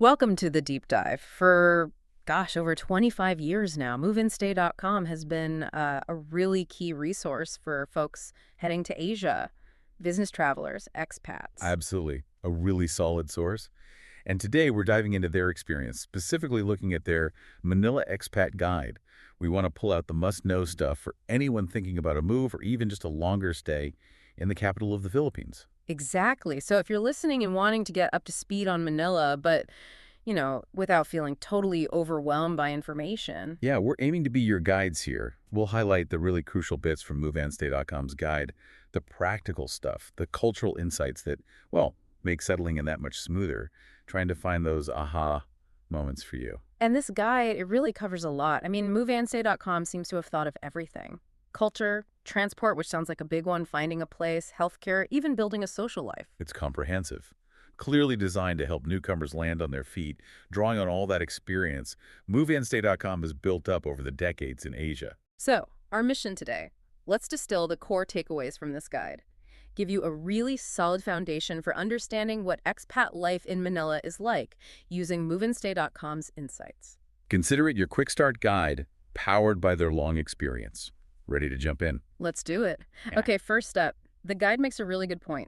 Welcome to the deep dive. For, gosh, over 25 years now, MoveInStay.com has been a really key resource for folks heading to Asia, business travelers, expats. Absolutely. A really solid source. And today we're diving into their experience, specifically looking at their Manila Expat Guide. We want to pull out the must-know stuff for anyone thinking about a move or even just a longer stay in the capital of the Philippines. Exactly. So if you're listening and wanting to get up to speed on Manila, but, without feeling totally overwhelmed by information. Yeah, we're aiming to be your guides here. We'll highlight the really crucial bits from MoveAndStay.com's guide, the practical stuff, the cultural insights that, well, make settling in that much smoother, trying to find those aha moments for you. And this guide, it really covers a lot. I mean, MoveAndStay.com seems to have thought of everything. Culture, transport, which sounds like a big one, finding a place, healthcare, even building a social life. It's comprehensive, clearly designed to help newcomers land on their feet, drawing on all that experience MoveAndStay.com has built up over the decades in Asia. So, our mission today, let's distill the core takeaways from this guide. Give you a really solid foundation for understanding what expat life in Manila is like using MoveAndStay.com's insights. Consider it your quick start guide, powered by their long experience. Ready to jump in? Let's do it. Yeah. Okay, first up, the guide makes a really good point.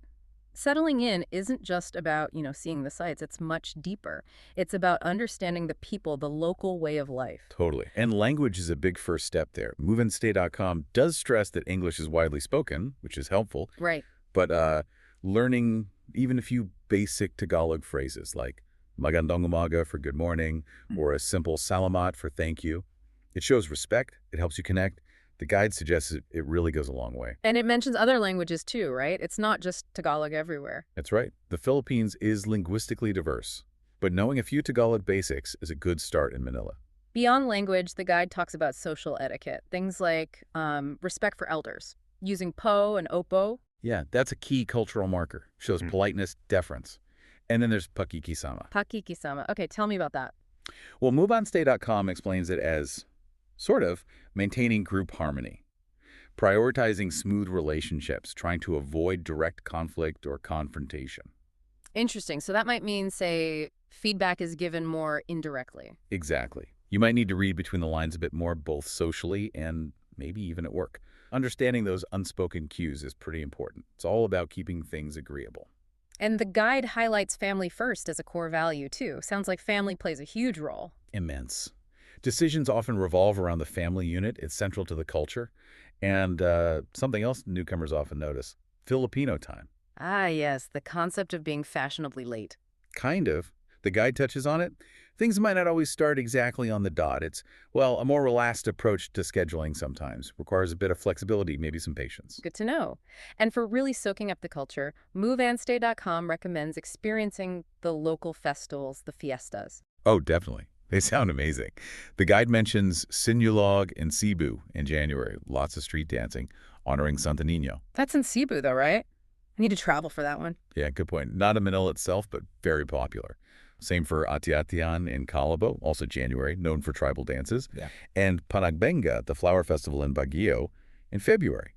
Settling in isn't just about, seeing the sights. It's much deeper. It's about understanding the people, the local way of life. Totally. And language is a big first step there. MoveAndStay.com does stress that English is widely spoken, which is helpful, Right. but learning even a few basic Tagalog phrases like magandang umaga for good morning or a simple salamat for thank you. It shows respect. It helps you connect. The guide suggests it really goes a long way. And it mentions other languages too, right? It's not just Tagalog everywhere. That's right. The Philippines is linguistically diverse, but knowing a few Tagalog basics is a good start in Manila. Beyond language, the guide talks about social etiquette, things like respect for elders, using po and opo. Yeah, that's a key cultural marker. Shows politeness, deference. And then there's pakikisama. Pakikisama. Okay, tell me about that. Well, MoveOnStay.com explains it as, sort of, maintaining group harmony, prioritizing smooth relationships, trying to avoid direct conflict or confrontation. Interesting. So that might mean, say, feedback is given more indirectly. Exactly. You might need to read between the lines a bit more, both socially and maybe even at work. Understanding those unspoken cues is pretty important. It's all about keeping things agreeable. And the guide highlights family first as a core value, too. Sounds like family plays a huge role. Immense. Decisions often revolve around the family unit. It's central to the culture. And something else newcomers often notice, Filipino time. Ah, yes, the concept of being fashionably late. Kind of. The guide touches on it. Things might not always start exactly on the dot. It's, well, a more relaxed approach to scheduling sometimes. Requires a bit of flexibility, maybe some patience. Good to know. And for really soaking up the culture, MoveAndStay.com recommends experiencing the local festivals, the fiestas. Oh, definitely. They sound amazing. The guide mentions Sinulog and Cebu in January. Lots of street dancing, honoring Santo Niño. That's in Cebu, though, right? I need to travel for that one. Yeah, good point. Not in Manila itself, but very popular. Same for Ati-Atian in Calabo, also January, known for tribal dances. Yeah. And Panagbenga, the flower festival in Baguio, in February.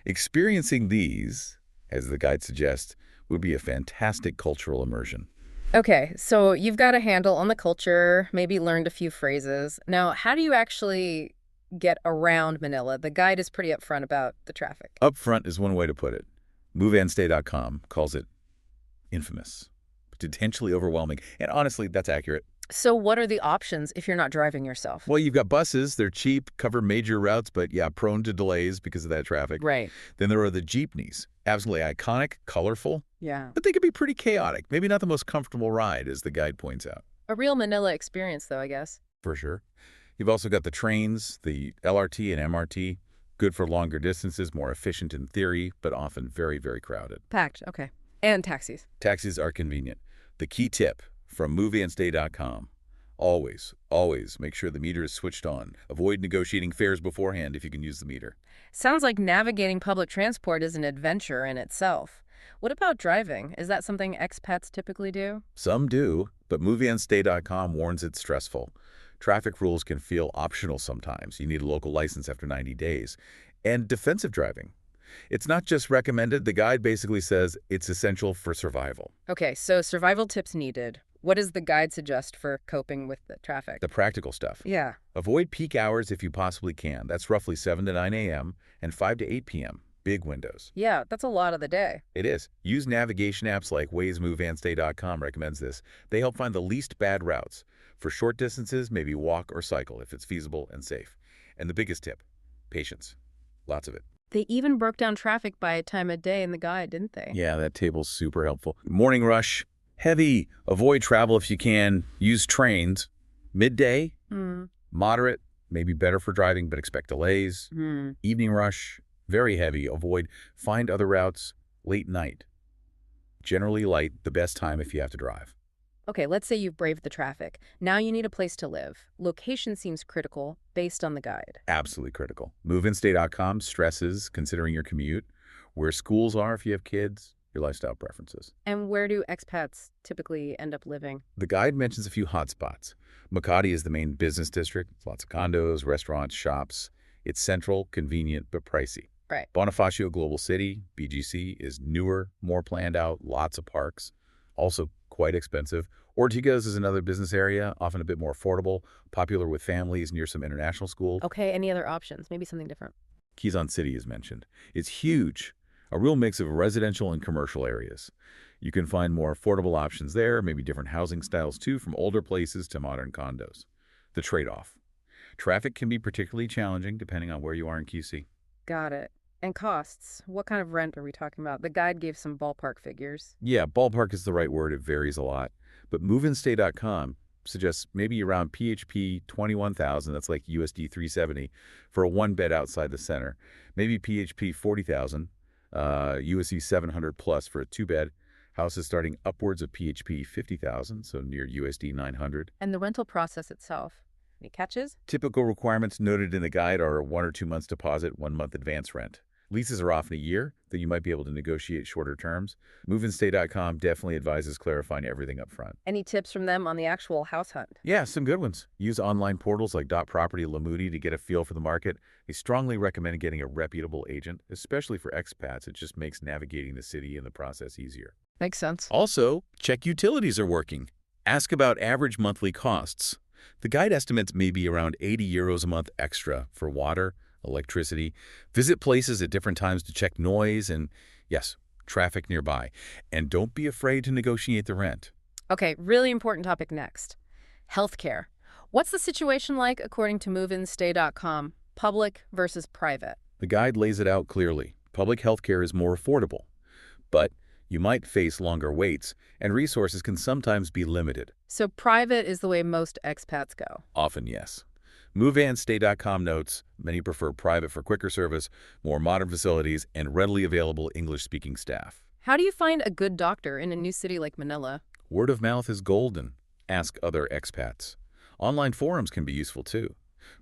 Experiencing these, as the guide suggests, would be a fantastic cultural immersion. Okay, so you've got a handle on the culture, maybe learned a few phrases. Now, how do you actually get around Manila? The guide is pretty upfront about the traffic. Upfront is one way to put it. MoveAndStay.com calls it infamous, potentially overwhelming, and honestly, that's accurate. So what are the options if you're not driving yourself? Well, you've got buses. They're cheap, cover major routes, but yeah, prone to delays because of that traffic. Right. Then there are the jeepneys. Absolutely iconic, colorful, Yeah. but they can be pretty chaotic. Maybe not the most comfortable ride, as the guide points out. A real Manila experience, though, I guess. For sure. You've also got the trains, the LRT and MRT. Good for longer distances, more efficient in theory, but often very, very crowded. Packed, okay. And taxis. Taxis are convenient. The key tip from MoveAndStay.com. Always, always make sure the meter is switched on. Avoid negotiating fares beforehand if you can use the meter. Sounds like navigating public transport is an adventure in itself. What about driving? Is that something expats typically do? Some do, but MoveAndStay.com warns it's stressful. Traffic rules can feel optional sometimes. You need a local license after 90 days. And defensive driving. It's not just recommended. The guide basically says it's essential for survival. Okay, so survival tips needed. What does the guide suggest for coping with the traffic? The practical stuff. Yeah. Avoid peak hours if you possibly can. That's roughly 7 to 9 a.m. and 5 to 8 p.m. Big windows. Yeah, that's a lot of the day. It is. Use navigation apps like Waze, MoveAndStay.com recommends this. They help find the least bad routes. For short distances, maybe walk or cycle if it's feasible and safe. And the biggest tip, patience. Lots of it. They even broke down traffic by time of day in the guide, didn't they? Yeah, that table's super helpful. Morning rush, heavy. Avoid travel if you can. Use trains. Midday, moderate, maybe better for driving, but expect delays. Evening rush, very heavy. Avoid. Find other routes. Late night. Generally light, the best time if you have to drive. Okay, let's say you've braved the traffic. Now you need a place to live. Location seems critical based on the guide. Absolutely critical. MoveAndStay.com stresses considering your commute, where schools are if you have kids, your lifestyle preferences. And where do expats typically end up living? The guide mentions a few hotspots. Makati is the main business district. Lots of condos, restaurants, shops. It's central, convenient, but pricey. Right. Bonifacio Global City, BGC, is newer, more planned out, lots of parks. Also quite expensive. Ortigas is another business area, often a bit more affordable, popular with families near some international schools. Okay, any other options? Maybe something different. Quezon City is mentioned. It's huge, a real mix of residential and commercial areas. You can find more affordable options there, maybe different housing styles too, from older places to modern condos. The trade-off. Traffic can be particularly challenging depending on where you are in QC. Got it. And costs. What kind of rent are we talking about? The guide gave some ballpark figures. Yeah, ballpark is the right word. It varies a lot. But MoveAndStay.com suggests maybe around PHP 21,000, that's like USD 370, for a one-bed outside the center. Maybe PHP 40,000, USD 700 plus for a two-bed. Houses starting upwards of PHP 50,000, so near USD 900. And the rental process itself. Any catches? Typical requirements noted in the guide are 1 or 2 months deposit, 1 month advance rent. Leases are often a year, though you might be able to negotiate shorter terms. MoveAndStay.com definitely advises clarifying everything up front. Any tips from them on the actual house hunt? Yeah, some good ones. Use online portals like .property, Lamudi to get a feel for the market. They strongly recommend getting a reputable agent, especially for expats. It just makes navigating the city and the process easier. Makes sense. Also, check utilities are working. Ask about average monthly costs. The guide estimates may be around 80 euros a month extra for water, electricity. Visit places at different times to check noise and, yes, traffic nearby. And don't be afraid to negotiate the rent. Okay, really important topic next. Healthcare. What's the situation like according to moveandstay.com? Public versus private. The guide lays it out clearly. Public healthcare is more affordable, but you might face longer waits, and resources can sometimes be limited. So private is the way most expats go. Often, yes. MoveAndStay.com notes, many prefer private for quicker service, more modern facilities, and readily available English-speaking staff. How do you find a good doctor in a new city like Manila? Word of mouth is golden. Ask other expats. Online forums can be useful too.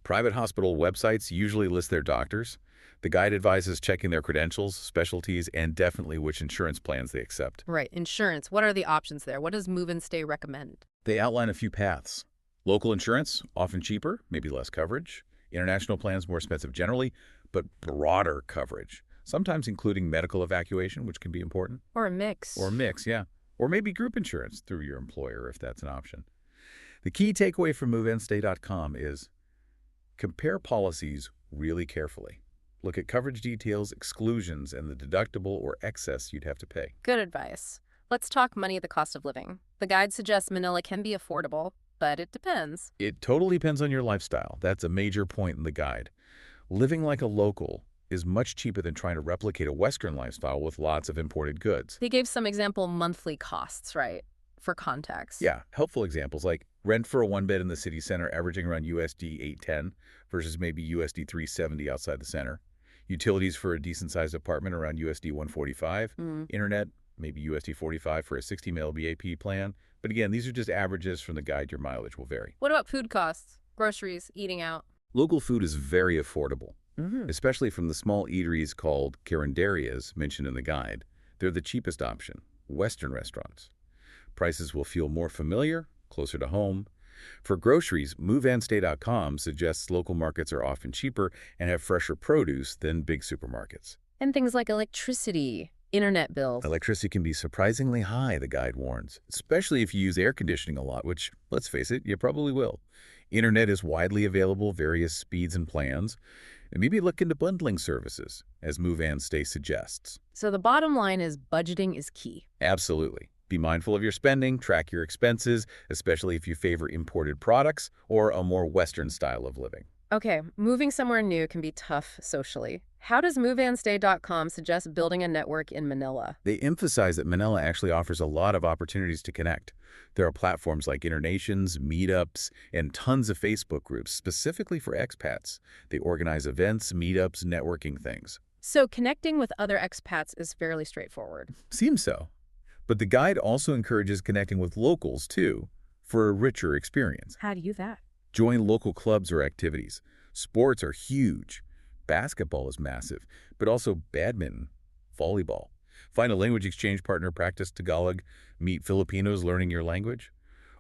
Private hospital websites usually list their doctors. The guide advises checking their credentials, specialties, and definitely which insurance plans they accept. Right, insurance. What are the options there? What does Move and Stay recommend? They outline a few paths. Local insurance, often cheaper, maybe less coverage. International plans, more expensive generally, but broader coverage, sometimes including medical evacuation, which can be important. Or a mix. Or a mix, yeah. Or maybe group insurance through your employer if that's an option. The key takeaway from MoveAndStay.com is compare policies really carefully. Look at coverage details, exclusions, and the deductible or excess you'd have to pay. Good advice. Let's talk money, the cost of living. The guide suggests Manila can be affordable, but it depends. It totally depends on your lifestyle. That's a major point in the guide. Living like a local is much cheaper than trying to replicate a Western lifestyle with lots of imported goods. They gave some example monthly costs, right? For context. Yeah, helpful examples like rent for a one-bed in the city center averaging around USD 810 versus maybe USD 370 outside the center. Utilities for a decent-sized apartment around USD 145. Internet, maybe USD 45 for a 60 mil BAP plan. But again, these are just averages from the guide. Your mileage will vary. What about food costs? Groceries, eating out? Local food is very affordable, especially from the small eateries called carinderias mentioned in the guide. They're the cheapest option, Western restaurants. Prices will feel more familiar, closer to home. For groceries, MoveAndStay.com suggests local markets are often cheaper and have fresher produce than big supermarkets. And things like electricity. Internet bills. Electricity can be surprisingly high, the guide warns, especially if you use air conditioning a lot, which, let's face it, you probably will. Internet is widely available, various speeds and plans, and maybe look into bundling services, as Move and Stay suggests. So the bottom line is budgeting is key. Absolutely. Be mindful of your spending, track your expenses, especially if you favor imported products or a more Western style of living. Okay, moving somewhere new can be tough socially. How does moveandstay.com suggest building a network in Manila? They emphasize that Manila actually offers a lot of opportunities to connect. There are platforms like Internations, meetups, and tons of Facebook groups specifically for expats. They organize events, meetups, networking things. So connecting with other expats is fairly straightforward. Seems so. But the guide also encourages connecting with locals, too, for a richer experience. How do you do that? Join local clubs or activities. Sports are huge. Basketball is massive, but also badminton, volleyball. Find a language exchange partner, practice Tagalog, meet Filipinos learning your language.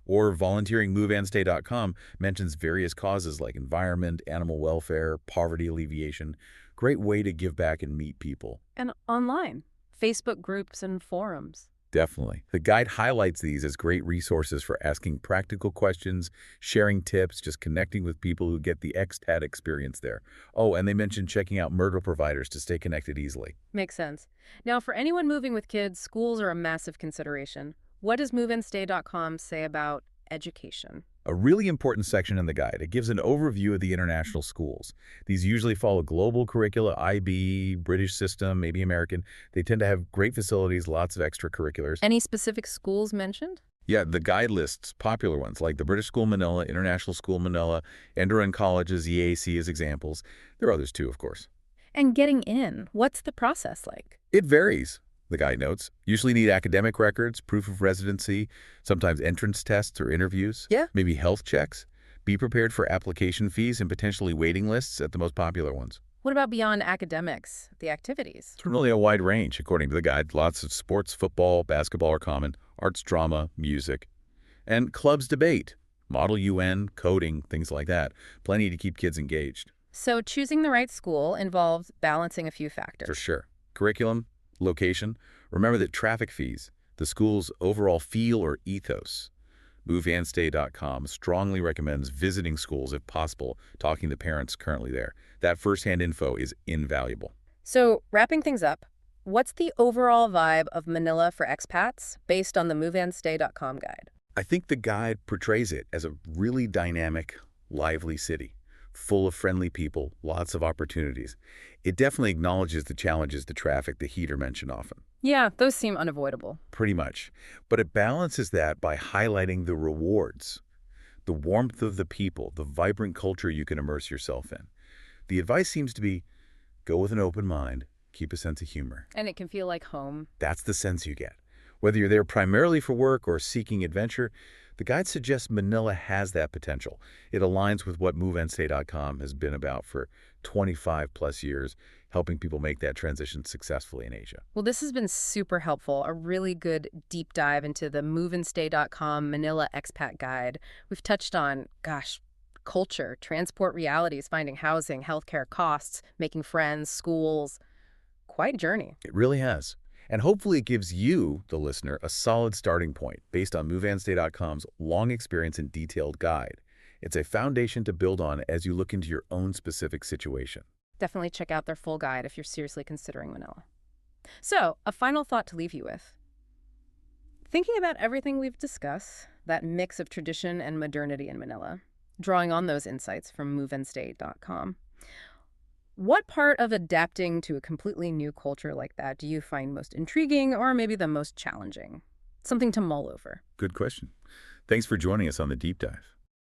Or volunteering. MoveAndStay.com mentions various causes like environment, animal welfare, poverty alleviation. Great way to give back and meet people. And online, Facebook groups and forums. Definitely. The guide highlights these as great resources for asking practical questions, sharing tips, just connecting with people who get the expat experience there. Oh, and they mentioned checking out Myrtle providers to stay connected easily. Makes sense. Now, for anyone moving with kids, schools are a massive consideration. What does moveandstay.com say about education? A really important section in the guide. It gives an overview of the international schools. These usually follow global curricula, IB, British system, maybe American. They tend to have great facilities, lots of extracurriculars. Any specific schools mentioned? Yeah, the guide lists popular ones like the British School Manila, International School Manila, Enderun College's EAC as examples. There are others too, of course. And getting in, what's the process like? It varies, the guide notes. Usually need academic records, proof of residency, sometimes entrance tests or interviews. Yeah. Maybe health checks. Be prepared for application fees and potentially waiting lists at the most popular ones. What about beyond academics, the activities? It's really a wide range, according to the guide. Lots of sports, football, basketball are common, arts, drama, music. And clubs debate, Model UN, coding, things like that. Plenty to keep kids engaged. So choosing the right school involves balancing a few factors. For sure. Curriculum, location. Remember that traffic fees, the school's overall feel or ethos. MoveAndStay.com strongly recommends visiting schools if possible, talking to parents currently there. That firsthand info is invaluable. So wrapping things up, what's the overall vibe of Manila for expats based on the moveandstay.com guide? I think the guide portrays it as a really dynamic, lively city, full of friendly people, lots of opportunities. It definitely acknowledges the challenges, the traffic, the heat are mentioned often. Yeah, those seem unavoidable. Pretty much. But it balances that by highlighting the rewards, the warmth of the people, the vibrant culture you can immerse yourself in. The advice seems to be go with an open mind, keep a sense of humor. And it can feel like home. That's the sense you get. Whether you're there primarily for work or seeking adventure, the guide suggests Manila has that potential. It aligns with what MoveAndStay.com has been about for 25 plus years, helping people make that transition successfully in Asia. Well, this has been super helpful, a really good deep dive into the moveandstay.com Manila Expat Guide. We've touched on, culture, transport realities, finding housing, healthcare costs, making friends, schools. Quite a journey. It really has. And hopefully it gives you, the listener, a solid starting point based on MoveAndStay.com's long experience and detailed guide. It's a foundation to build on as you look into your own specific situation. Definitely check out their full guide if you're seriously considering Manila. So, a final thought to leave you with. Thinking about everything we've discussed, that mix of tradition and modernity in Manila, drawing on those insights from moveandstay.com, what part of adapting to a completely new culture like that do you find most intriguing or maybe the most challenging? Something to mull over. Good question. Thanks for joining us on the deep dive.